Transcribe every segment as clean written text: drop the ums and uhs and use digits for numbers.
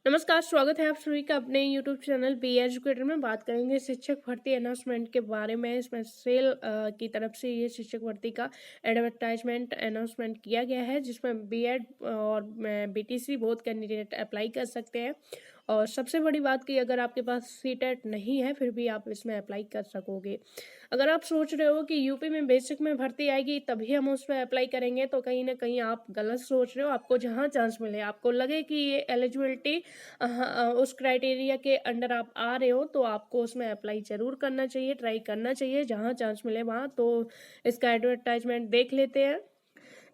नमस्कार, स्वागत है आप सभी का अपने यूट्यूब चैनल बी एजुकेटर में। बात करेंगे शिक्षक भर्ती अनाउंसमेंट के बारे में। इसमें सेल की तरफ से ये शिक्षक भर्ती का एडवर्टाइजमेंट अनाउंसमेंट किया गया है, जिसमें बीएड और बीटीसी बोथ कैंडिडेट अप्लाई कर सकते हैं। और सबसे बड़ी बात कि अगर आपके पास सीटेट नहीं है फिर भी आप इसमें अप्लाई कर सकोगे। अगर आप सोच रहे हो कि यूपी में बेसिक में भर्ती आएगी तभी हम उसमें अप्लाई करेंगे, तो कहीं ना कहीं आप गलत सोच रहे हो। आपको जहाँ चांस मिले, आपको लगे कि ये एलिजिबिलिटी उस क्राइटेरिया के अंडर आप आ रहे हो, तो आपको उसमें अप्लाई ज़रूर करना चाहिए, ट्राई करना चाहिए जहाँ चांस मिले वहाँ। तो इसका एडवर्टाइजमेंट देख लेते हैं।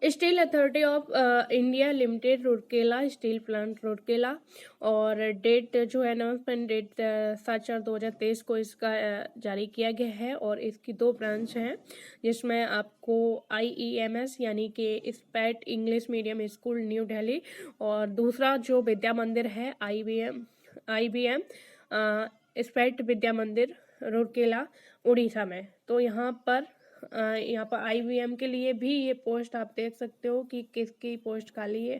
Steel authority of India limited, Rourkela steel plant Rourkela. और डेट जो है अनाउंसमेंट डेट 7/4/2023 को इसका जारी किया गया है। और इसकी 2 ब्रांच हैं, जिसमें आपको IEMS यानी कि स्पैट English medium school New Delhi, और दूसरा जो विद्या मंदिर है IBM स्पैट विद्या मंदिर रूरकेला उड़ीसा में। तो यहाँ पर IBM के लिए भी ये पोस्ट आप देख सकते हो कि किसकी पोस्ट खाली है,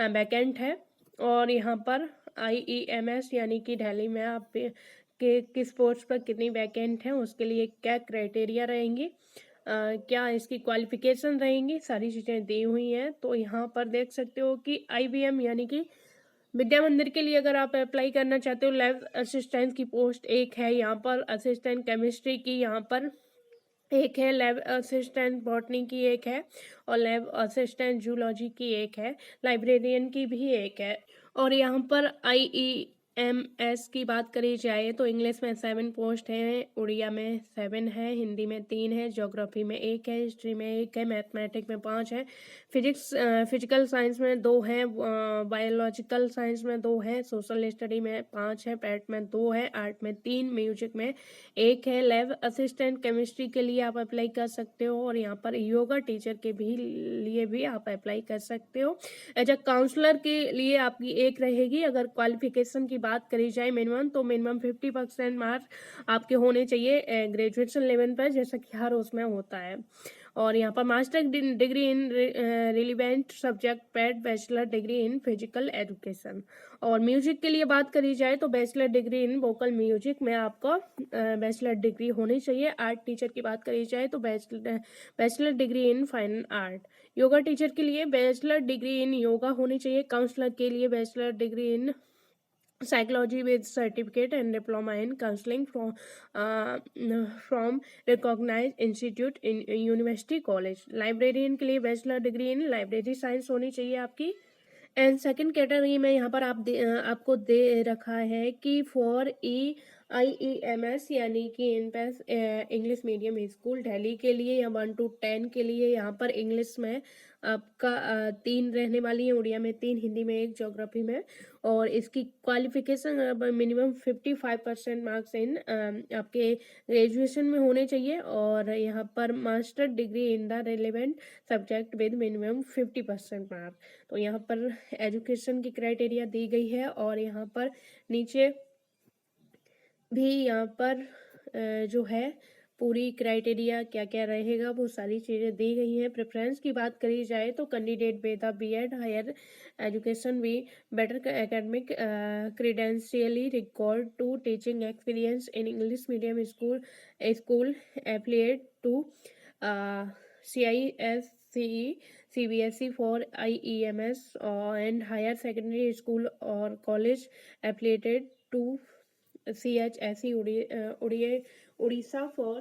वैकेंट है। और यहाँ पर IEMS यानी कि दिल्ली में आप के किस पोस्ट पर कितनी वैकेंट है, उसके लिए क्या क्राइटेरिया रहेंगी, क्या इसकी क्वालिफिकेशन रहेंगी, सारी चीज़ें दी हुई हैं। तो यहाँ पर देख सकते हो कि IBM यानी कि विद्या मंदिर के लिए अगर आप अप्लाई करना चाहते हो, लैब असिस्टेंट की पोस्ट एक है यहाँ पर, असिस्टेंट केमिस्ट्री की यहाँ पर एक है, लैब असिस्टेंट बॉटनी की एक है, और लैब असिस्टेंट जूलॉजी की एक है, लाइब्रेरियन की भी एक है। और यहाँ पर IEMS की बात करी जाए तो इंग्लिश में 7 पोस्ट हैं, उड़िया में 7 है, हिंदी में 3 है, ज्योग्राफी में 1 है, हिस्ट्री में 1 है, मैथमेटिक्स में 5 है, फिजिकल साइंस में 2 है, बायोलॉजिकल साइंस में 2 है, सोशल स्टडी में 5 है, पैट में 2 है, आर्ट में 3, म्यूजिक में 1 है। लैब असिस्टेंट केमिस्ट्री के लिए आप अप्लाई कर सकते हो। और यहाँ पर योगा टीचर के भी लिए भी आप अप्लाई कर सकते हो। एज अ काउंसलर के लिए आपकी एक रहेगी। अगर क्वालिफिकेशन की बात करी जाए मिनिमम, तो मिनिमम 50% मार्क्स आपके होने चाहिए ग्रेजुएशन लेवल पर, जैसा कि हर उसमें होता है। और यहाँ पर master degree in relevant subject pad, bachelor degree in physical education. और म्यूजिक के लिए बात करी जाए तो बैचलर डिग्री इन वोकल म्यूजिक में आपको बैचलर डिग्री होनी चाहिए। आर्ट टीचर की बात करी जाए तो bachelor degree in fine art. Yoga teacher के लिए बैचलर डिग्री इन योगा होनी चाहिए। काउंसलर के लिए bachelor degree in psychology with certificate and diploma in counselling from recognised institute in university college. Librarian के लिए bachelor degree in library science होनी चाहिए आपकी। एंड सेकंड कैटेगरी में यहाँ पर आपको दे रखा है कि फॉर IEMS यानी कि इन पैस इंग्लिश मीडियम स्कूल दिल्ली के लिए, या 1 to 10 के लिए यहाँ पर इंग्लिश में आपका 3 रहने वाली है, उड़िया में 3, हिंदी में 1, ज्योग्राफी में। और इसकी क्वालिफिकेशन मिनिमम 55% मार्क्स इन आपके ग्रेजुएशन में होने चाहिए। और यहाँ पर master degree in the relevant subject with minimum 50% mark. तो यहाँ पर एजुकेशन की क्राइटेरिया दी गई है। और यहाँ पर नीचे भी यहाँ पर जो है पूरी क्राइटेरिया क्या क्या रहेगा वो सारी चीज़ें दी गई हैं। प्रेफरेंस की बात करी जाए तो candidate with BEd higher education भी better academic credentially record to teaching experience in English medium school affiliate to CISCE CBSE for IEMS and higher secondary school or college affiliated to CHSE Orissa for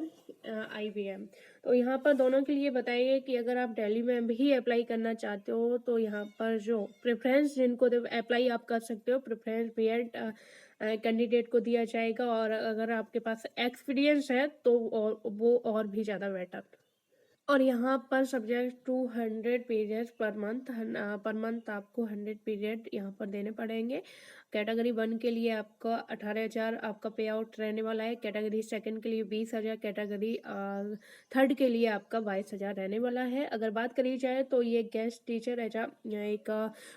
IBM। तो यहाँ पर दोनों के लिए बताइए कि अगर आप दिल्ली में भी अप्लाई करना चाहते हो तो यहाँ पर जो प्रेफरेंस जिनको अप्लाई आप कर सकते हो, प्रेफरेंस बीएड कैंडिडेट को दिया जाएगा। और अगर आपके पास एक्सपीरियंस है तो वो और भी ज़्यादा बेटर। और यहाँ पर subject to 100 periods per month आपको 100 पीरियड यहाँ पर देने पड़ेंगे। कैटेगरी 1 के लिए आपका 18,000 आपका पे आउट रहने वाला है, कैटेगरी सेकंड के लिए 20,000, कैटेगरी थर्ड के लिए आपका 22,000 रहने वाला है। अगर बात करी जाए तो ये गेस्ट टीचर एक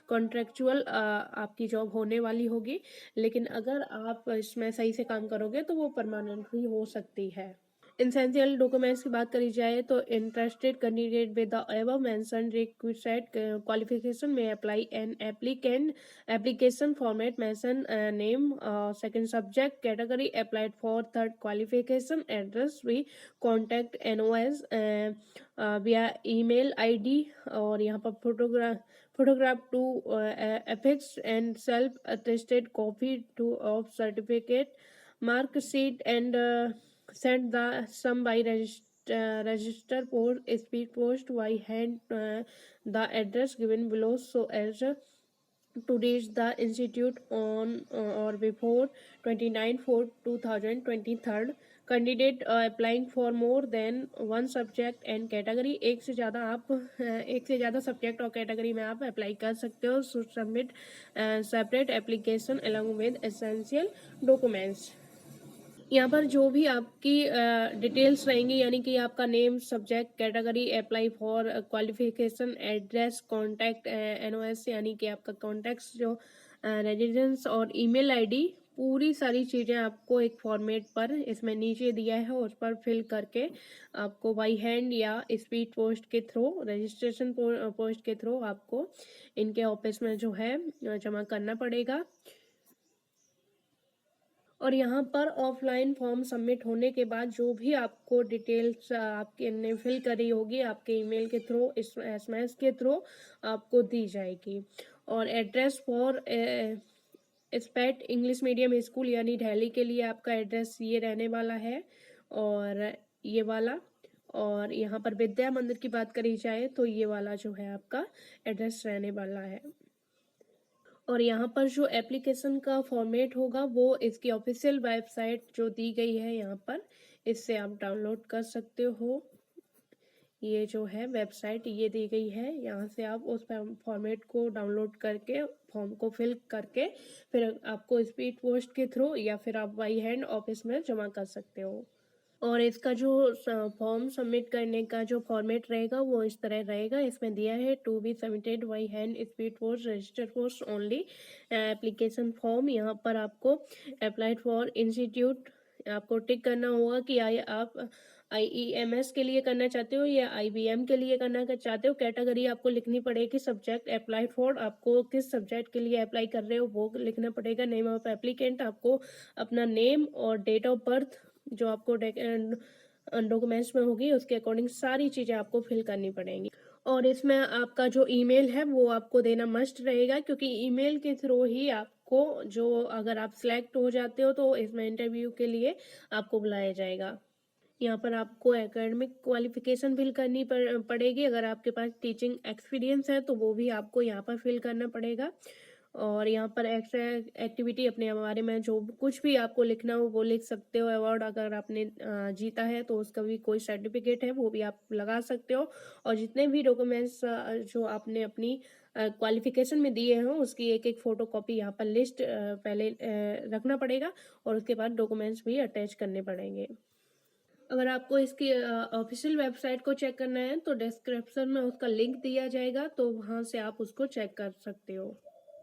कॉन्ट्रेक्चुअल आपकी जॉब होने वाली होगी, लेकिन अगर आप इसमें सही से काम करोगे तो वो परमानेंट भी हो सकती है। एसेंशियल डॉक्यूमेंट्स की बात करी जाए तो interested candidate with the above mentioned requisite qualification में apply an applicant application format mention name second subject category applied for third qualification address we contact NOS via email ID और यहाँ पर photograph to affix and self attested copy to of certificate mark sheet and send the sum by register post speed post by hand the address given below so as to reach the institute on or before 29/4/2023 candidate applying for more than one subject and category एक से ज़्यादा subject और category में आप apply कर सकते हो सो submit separate application along with essential documents। यहाँ पर जो भी आपकी डिटेल्स रहेंगी यानी कि आपका name subject category apply for qualification address contact NOS यानी कि आपका कॉन्टैक्ट्स जो रेजिडेंस और ईमेल आईडी पूरी सारी चीज़ें आपको एक फॉर्मेट पर इसमें नीचे दिया है उस पर फिल करके आपको बाई हैंड या स्पीड पोस्ट के थ्रू रजिस्ट्रेशन पोस्ट के थ्रू आपको इनके ऑफिस में जो है जमा करना पड़ेगा। और यहाँ पर ऑफलाइन फॉर्म सबमिट होने के बाद जो भी आपको डिटेल्स आपके ने फिल करी होगी आपके ईमेल के थ्रू एसएमएस के थ्रू आपको दी जाएगी। और address for स्पेट English medium school यानी दिल्ली के लिए आपका एड्रेस ये रहने वाला है और ये वाला। और यहाँ पर विद्या मंदिर की बात करी जाए तो ये वाला जो है आपका एड्रेस रहने वाला है। और यहाँ पर जो एप्लीकेशन का फॉर्मेट होगा वो इसकी ऑफिशियल वेबसाइट जो दी गई है यहाँ पर इससे आप डाउनलोड कर सकते हो। ये जो है वेबसाइट ये दी गई है यहाँ से आप उस फॉर्मेट को डाउनलोड करके फॉर्म को फिल करके फिर आपको स्पीड पोस्ट के थ्रू या फिर आप बाई हैंड ऑफिस में जमा कर सकते हो। और इसका जो फॉर्म सबमिट करने का जो फॉर्मेट रहेगा वो इस तरह रहेगा। इसमें दिया है to be submitted by hand speed post register post only application form. यहाँ पर आपको अप्लाइड फॉर इंस्टीट्यूट आपको टिक करना होगा कि आप IEMS के लिए करना चाहते हो या IBM के लिए करना चाहते हो। कैटेगरी आपको लिखनी पड़ेगी, सब्जेक्ट अप्लाई फॉर आपको किस सब्जेक्ट के लिए अप्लाई कर रहे हो वो लिखना पड़ेगा। नेम ऑफ एप्लीकेंट आपको अपना नेम और डेट ऑफ बर्थ जो आपको डॉक्यूमेंट्स में होगी उसके अकॉर्डिंग सारी चीज़ें आपको फिल करनी पड़ेंगी। और इसमें आपका जो ईमेल है वो आपको देना मस्ट रहेगा क्योंकि ईमेल के थ्रू ही आपको जो अगर आप सिलेक्ट हो जाते हो तो इसमें इंटरव्यू के लिए आपको बुलाया जाएगा। यहाँ पर आपको एकेडमिक क्वालिफिकेशन फिल करनी पड़ेगी। अगर आपके पास टीचिंग एक्सपीरियंस है तो वो भी आपको यहाँ पर फिल करना पड़ेगा। और यहाँ पर एक्स्ट्रा एक्टिविटी अपने बारे में जो कुछ भी आपको लिखना हो वो लिख सकते हो। अवार्ड अगर आपने जीता है तो उसका भी कोई सर्टिफिकेट है वो भी आप लगा सकते हो। और जितने भी डॉक्यूमेंट्स जो आपने अपनी क्वालिफिकेशन में दिए हैं उसकी एक एक फ़ोटो कॉपी यहाँ पर लिस्ट पहले रखना पड़ेगा और उसके बाद डॉक्यूमेंट्स भी अटैच करने पड़ेंगे। अगर आपको इसकी ऑफिशियल वेबसाइट को चेक करना है तो डिस्क्रिप्शन में उसका लिंक दिया जाएगा तो वहाँ से आप उसको चेक कर सकते हो।